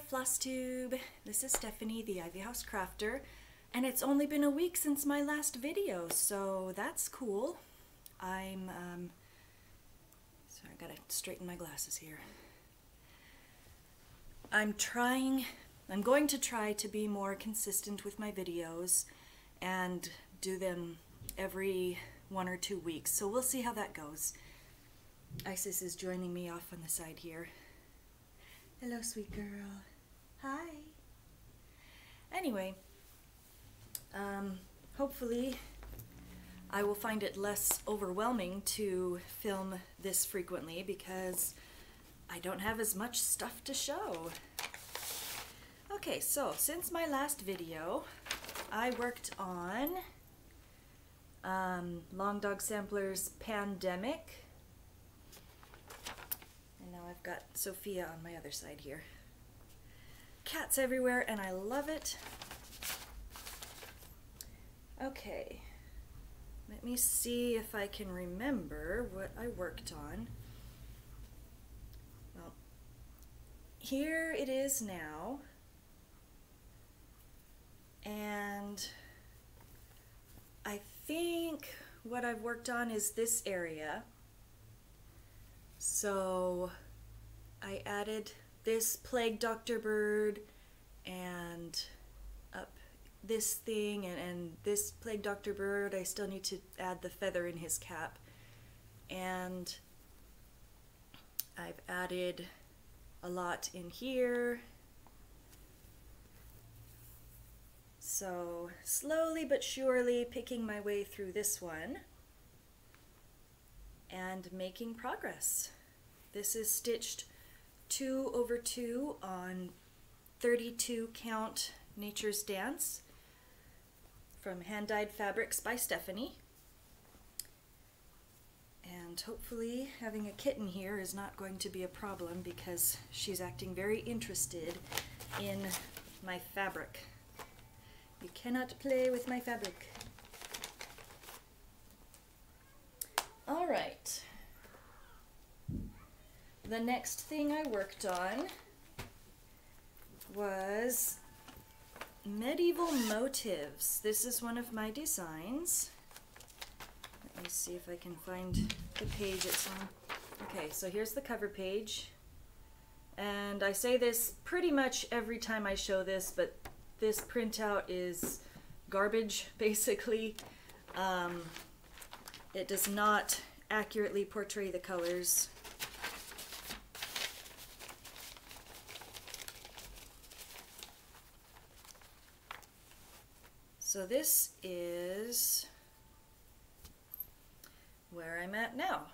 Flosstube. This is Stephanie, the IvyHouseCrafter, and it's only been a week since my last video, so that's cool. Sorry, I gotta straighten my glasses here. I'm going to try to be more consistent with my videos and do them every 1 or 2 weeks, so we'll see how that goes. Isis is joining me off on the side here. Hello, sweet girl. Hi. Anyway, hopefully I will find it less overwhelming to film this frequently because I don't have as much stuff to show. Okay, so since my last video, I worked on Long Dog Sampler's Pandemic. And now I've got Sophia on my other side here. Cats everywhere, and I love it. Okay, let me see if I can remember what I worked on. Well, here it is now. And I think what I've worked on is this area. So I added this plague Dr. Bird and up this thing and this plague Dr. Bird. I still need to add the feather in his cap. And I've added a lot in here. So slowly but surely picking my way through this one and making progress. This is stitched 2/2 on 32 count Nature's Dance from Hand Dyed Fabrics by Stephanie. And hopefully having a kitten here is not going to be a problem because she's acting very interested in my fabric. You cannot play with my fabric. All right. The next thing I worked on was medieval motifs. This is one of my designs. Let me see if I can find the page it's on. Okay, so here's the cover page. And I say this pretty much every time I show this, but this printout is garbage, basically. It does not accurately portray the colors. So this is where I'm at now.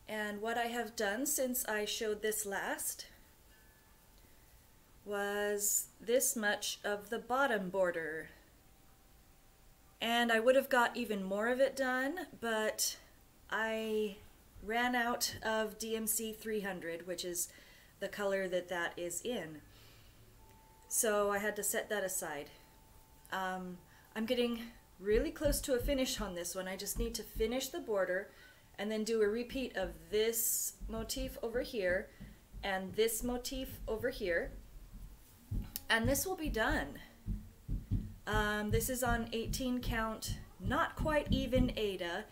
And what I have done since I showed this last was this much of the bottom border. And I would have got even more of it done, but I ran out of DMC 300, which is the color that is in. So I had to set that aside. I'm getting really close to a finish on this one. I just need to finish the border and then do a repeat of this motif over here and this motif over here. And this will be done. This is on 18 count, not quite even Ada.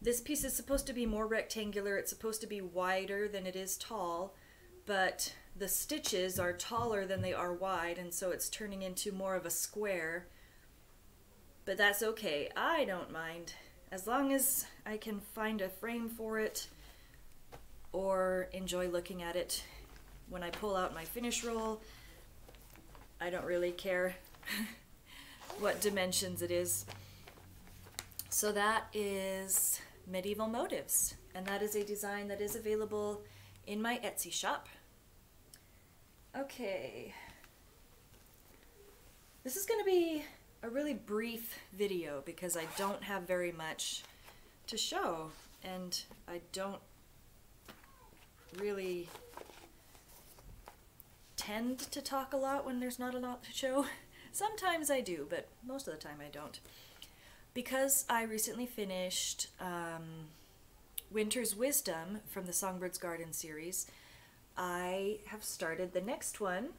This piece is supposed to be more rectangular. It's supposed to be wider than it is tall, but the stitches are taller than they are wide, and so it's turning into more of a square. But that's okay. I don't mind. As long as I can find a frame for it or enjoy looking at it when I pull out my finish roll, I don't really care what dimensions it is. So that is Medieval Motives, and that is a design that is available in my Etsy shop. Okay, this is going to be a really brief video because I don't have very much to show, and I don't really tend to talk a lot when there's not a lot to show. Sometimes I do, but most of the time I don't. Because I recently finished Winter's Wisdom from the Songbirds Garden series, I have started the next one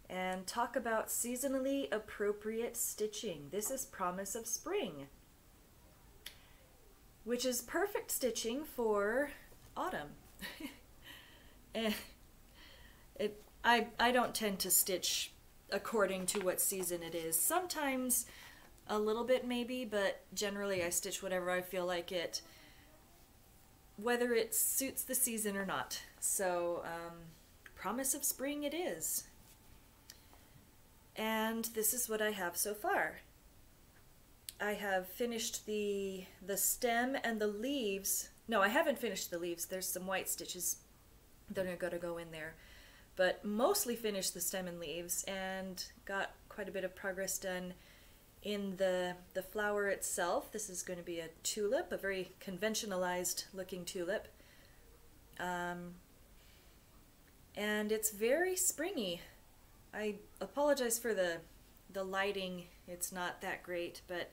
and talk about seasonally appropriate stitching. This is Promise of Spring, which is perfect stitching for autumn. And I don't tend to stitch according to what season it is. Sometimes a little bit maybe, but generally I stitch whatever I feel like it, whether it suits the season or not. So Promise of Spring it is. And this is what I have so far. I have finished the stem and the leaves. No, I haven't finished the leaves. There's some white stitches that are going to go in there. But mostly finished the stem and leaves and got quite a bit of progress done in the flower itself. This is going to be a tulip, a very conventionalized looking tulip. And it's very springy. I apologize for the lighting. It's not that great, but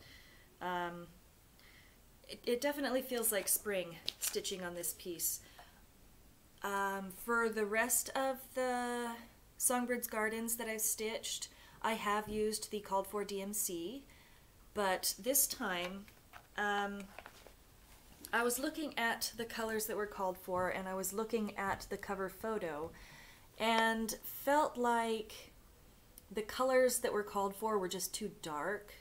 it definitely feels like spring stitching on this piece. For the rest of the Songbird's Gardens that I've stitched, I have used the called for DMC, but this time I was looking at the colors that were called for, and I was looking at the cover photo and felt like the colors that were called for were just too dark.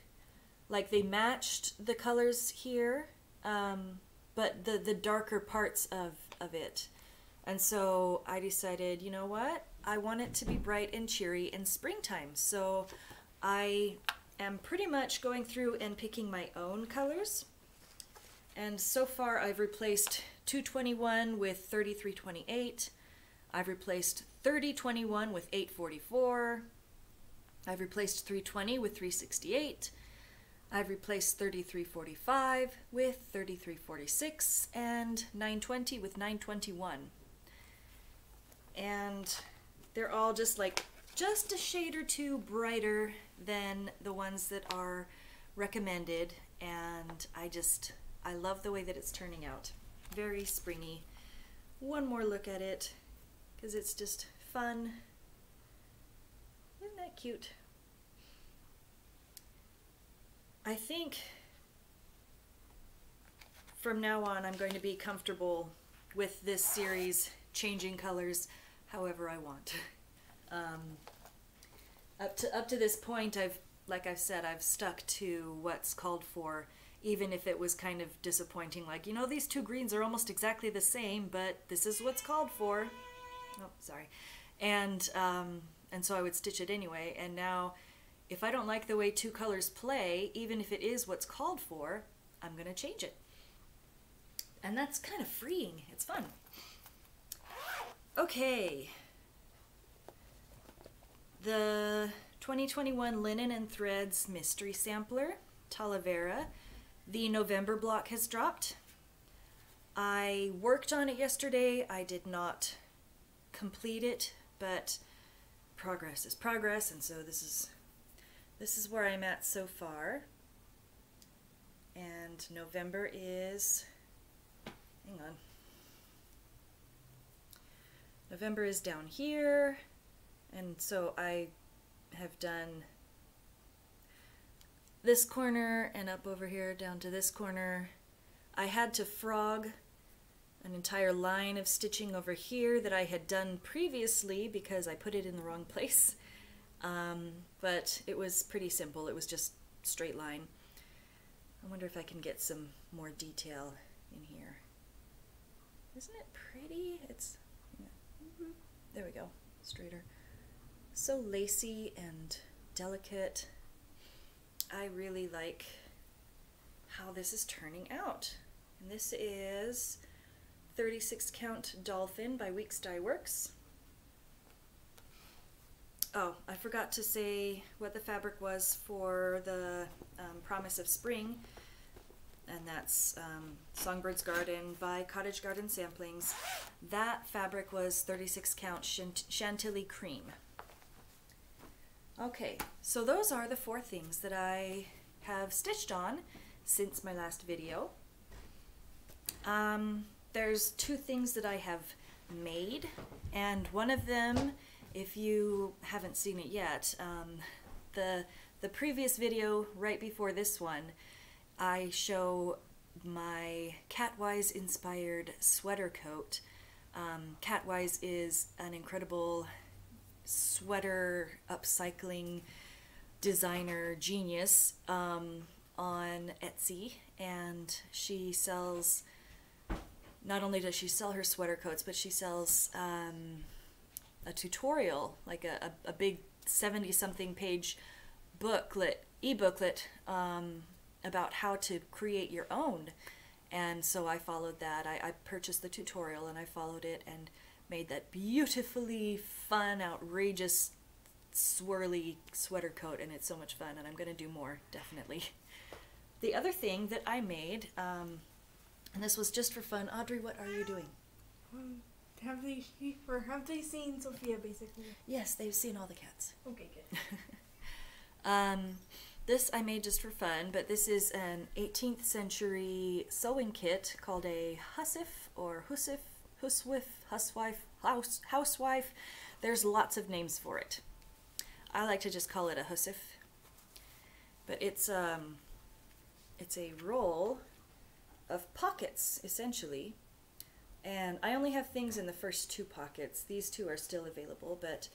Like they matched the colors here, but the darker parts of it. And so I decided, you know what? I want it to be bright and cheery in springtime. So I am pretty much going through and picking my own colors. And so far I've replaced 221 with 3328. I've replaced 3021 with 844. I've replaced 320 with 368. I've replaced 3345 with 3346 and 920 with 921. And they're all just a shade or two brighter than the ones that are recommended, and I love the way that it's turning out. Very springy. One more look at it, because it's just fun. Isn't that cute? I think from now on I'm going to be comfortable with this series changing colors however I want. Up to this point, like I've said, I've stuck to what's called for, even if it was kind of disappointing. Like, you know, these two greens are almost exactly the same, but this is what's called for. Oh, sorry. And so I would stitch it anyway. And now, if I don't like the way two colors play, even if it is what's called for, I'm gonna change it. And that's kind of freeing. It's fun. Okay. The 2021 Linen and Threads Mystery Sampler, Talavera. The November block has dropped. I worked on it yesterday. I did not complete it, but progress is progress, and so this is where I'm at so far. And November is, hang on. November is down here, and so I have done this corner and up over here down to this corner. I had to frog an entire line of stitching over here that I had done previously because I put it in the wrong place. But it was pretty simple. It was just straight line. I wonder if I can get some more detail in here. Isn't it pretty? It's, there we go, straighter. So lacy and delicate. I really like how this is turning out. And this is 36 Count Dolphin by Weeks Dye Works. Oh, I forgot to say what the fabric was for the Promise of Spring, and that's Songbirds Garden by Cottage Garden Samplings. That fabric was 36 Count Chantilly Cream. Okay, so those are the 4 things that I have stitched on since my last video. There's 2 things that I have made, and one of them, if you haven't seen it yet, the previous video right before this one, I show my Catwise inspired sweater coat. Catwise is an incredible sweater upcycling designer genius on Etsy, and she sells, not only does she sell her sweater coats, but she sells a tutorial, like a big 70-something page booklet, e-booklet, about how to create your own. And so I followed that. I purchased the tutorial and I followed it and made that beautifully fun, outrageous, swirly sweater coat, and it's so much fun, and I'm going to do more, definitely. The other thing that I made, and this was just for fun. Audrey, what are you doing? Have they seen Sophia, basically? Yes, they've seen all the cats. Okay, good. This I made just for fun, but this is an 18th century sewing kit called a hussif or housewife. There's lots of names for it. I like to just call it a hussif. But it's a roll of pockets, essentially. And I only have things in the first 2 pockets. These 2 are still available, but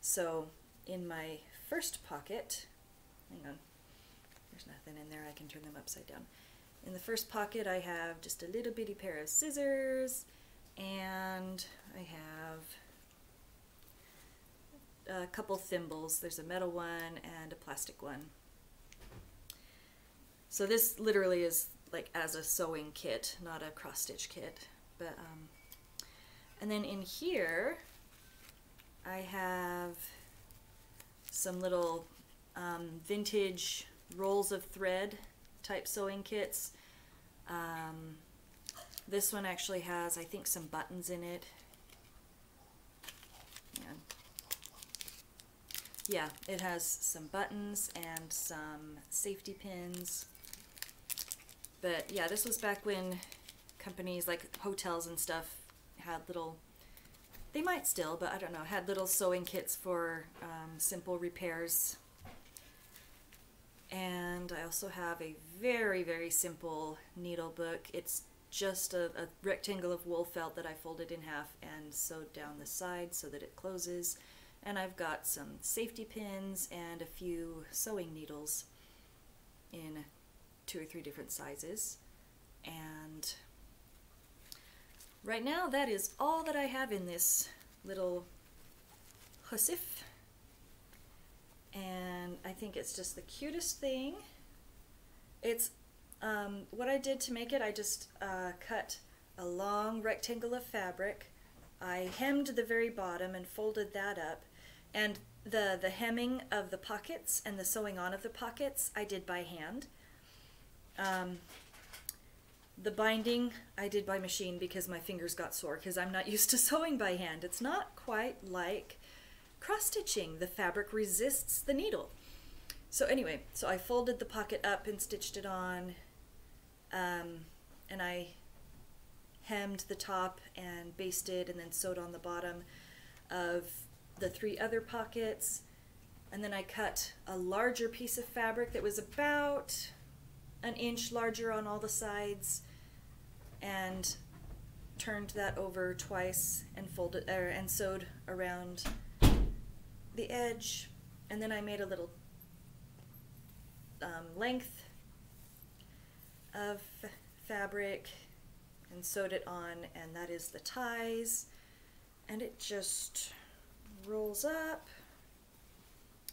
so in my first pocket, hang on, there's nothing in there, I can turn them upside down. In the first pocket I have just a little bitty pair of scissors, and I have a couple thimbles. There's a metal one and a plastic one. So this literally is like as a sewing kit, not a cross-stitch kit. But and then in here I have some little vintage rolls of thread type sewing kits. This one actually has, I think, some buttons in it. Yeah, it has some buttons and some safety pins. But yeah, this was back when companies like hotels and stuff had little, they might still, but I don't know, had little sewing kits for simple repairs. And I also have a very, very simple needle book. It's just a rectangle of wool felt that I folded in half and sewed down the side so that it closes. And I've got some safety pins and a few sewing needles in 2 or 3 different sizes. And right now that is all that I have in this little hussif. And I think it's just the cutest thing. It's what I did to make it, I just cut a long rectangle of fabric. I hemmed the very bottom and folded that up. And the hemming of the pockets and the sewing on of the pockets I did by hand. The binding I did by machine because my fingers got sore because I'm not used to sewing by hand. It's not quite like cross-stitching. The fabric resists the needle. So anyway, so I folded the pocket up and stitched it on, and I hemmed the top and basted and then sewed on the bottom of the 3 other pockets, and then I cut a larger piece of fabric that was about an inch larger on all the sides and turned that over twice and folded and sewed around the edge, and then I made a little length of fabric and sewed it on, and that is the ties, and it just rolls up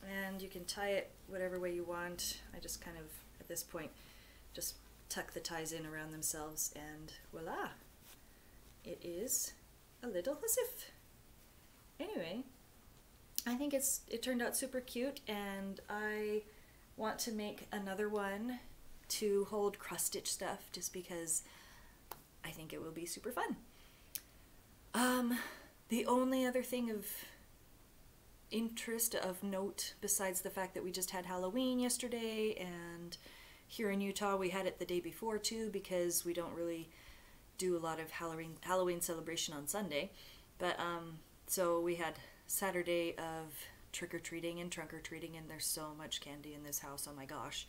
and you can tie it whatever way you want. I just kind of at this point just tuck the ties in around themselves, and voila, it is a little hussif. Anyway, I think it turned out super cute, and I want to make another one to hold cross-stitch stuff just because I think it will be super fun. The only other thing of interest, of note, besides the fact that we just had Halloween yesterday, and here in Utah we had it the day before too because we don't really do a lot of Halloween celebration on Sunday, But so we had Saturday of trick-or-treating and trunk-or-treating, and there's so much candy in this house, oh my gosh.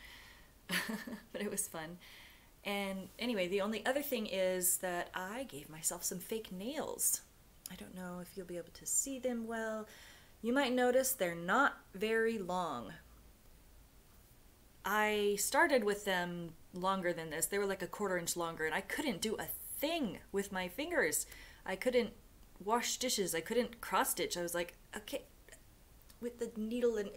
But it was fun. And anyway, the only other thing is that I gave myself some fake nails. I don't know if you'll be able to see them well. You might notice they're not very long. I started with them longer than this. They were like a 1/4 inch longer, and I couldn't do a thing with my fingers. I couldn't wash dishes. I couldn't cross stitch. I was like, okay, with the needle and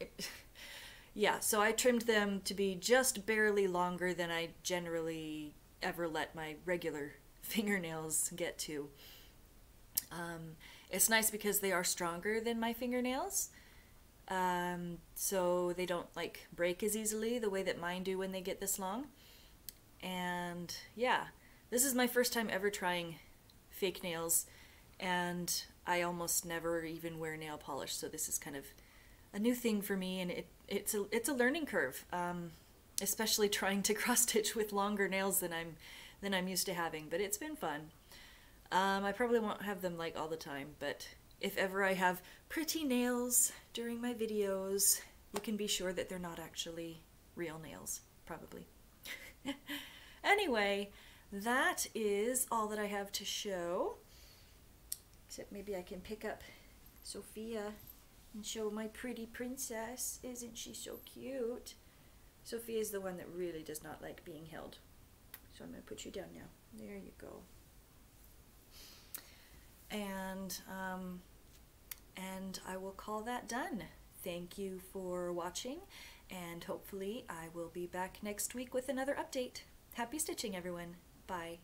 yeah, so I trimmed them to be just barely longer than I generally ever let my regular fingernails get to. It's nice because they are stronger than my fingernails, so they don't like break as easily the way that mine do when they get this long. And yeah, this is my first time ever trying fake nails, and I almost never even wear nail polish, so this is kind of a new thing for me, and it's a learning curve, especially trying to cross stitch with longer nails than I'm used to having. But it's been fun. I probably won't have them like all the time, but if ever I have pretty nails during my videos, you can be sure that they're not actually real nails, probably. Anyway, that is all that I have to show. Except maybe I can pick up Sophia and show my pretty princess. Isn't she so cute? Sophia is the one that really does not like being held. So I'm going to put you down now. There you go. And I will call that done. Thank you for watching, and hopefully I will be back next week with another update. Happy stitching, everyone. Bye.